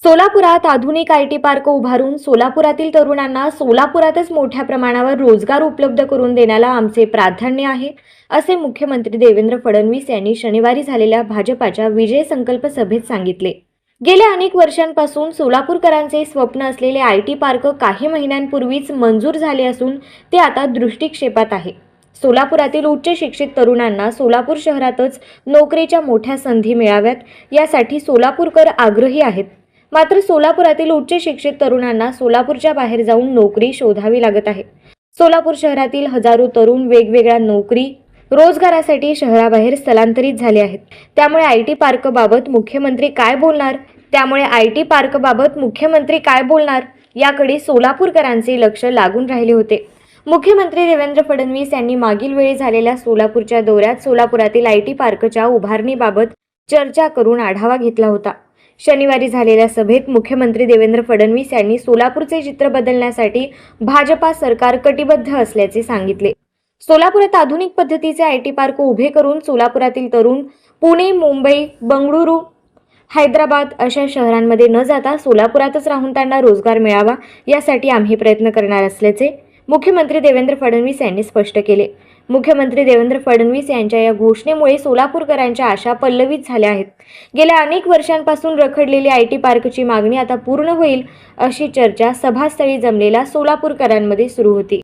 सोलापुरात आधुनिक IT park उभारून सोलापुरातील तरुणांना सोलापुरातच मोठ्या प्रमाणावर रोजगार उपलब्ध करून देण्याला आमचे प्राधान्य आहे, असे मुख्यमंत्री देवेंद्र फडणवीस यांनी शनिवारी झालेल्या भाजपाच्या विजय संकल्प सभेत सांगितले। गेल्या अनेक वर्षांपासून सोलापूरकरांचे स्वप्न असलेले आयटी पार्क काही महिन्यांपूर्वीच मंजूर झाले असून ते आता दृष्टिक्षेपात आहे। सोलापुरातील उच्च शिक्षित तरुणांना सोलापूर शहरातच नोकरीच्या मोठ्या संधी मिळाव्यात यासाठी सोलापूरकर आग्रही आहेत। मात्र सोलापुरातील उच्च शिक्षित तरुणांना सोलापूरच्या बाहेर जाऊन नोकरी शोधावी लागत आहे। सोलापूर शहरातील हजारो तरुण वेगवेगळ्या नोकरी रोजगारासाठी शहराबाहेर स्थलांतरित झाले आहेत। त्यामुळे आयटी पार्कबाबत मुख्यमंत्री काय बोलणार याकडे सोलापूरकरांचे लक्ष लागून राहिले होते। मुख्यमंत्री देवेंद्र फडणवीस यांनी मागील वेळी झालेल्या सोलापूरच्या दौऱ्यात सोलापुरातील आयटी पार्कच्या उभारणीबाबत चर्चा करून आढावा घेतला होता। शनिवारी झालेल्या सभेत मुख्यमंत्री देवेंद्र फडणवीस यांनी सोलापूरचे चित्र बदलण्यासाठी भाजपा सरकार कटिबद्ध असल्याचे सांगितले। सोलापुरात आधुनिक पद्धतीचे आयटी पार्क उभे करून सोलापुरातील तरुण पुणे, मुंबई, बंगळुरू, हैदराबाद अशा शहरांमध्ये न जाता सोलापुरातच राहून त्यांना रोजगार मिळावा यासाठी आम्ही प्रयत्न करणार असल्याचे मुख्यमंत्री देवेंद्र फडणवीस यांनी स्पष्ट केले। मुख्यमंत्री देवेंद्र फडणवीस यांच्या या घोषणेमुळे सोलापूरकरांच्या आशा पल्लवित झाल्या आहेत। गेल्या अनेक वर्षांपासून रखडलेली आयटी पार्कची मागणी आता पूर्ण होईल अशी चर्चा सभास्थळी जमलेल्या सोलापूरकरांमध्ये सुरू होती।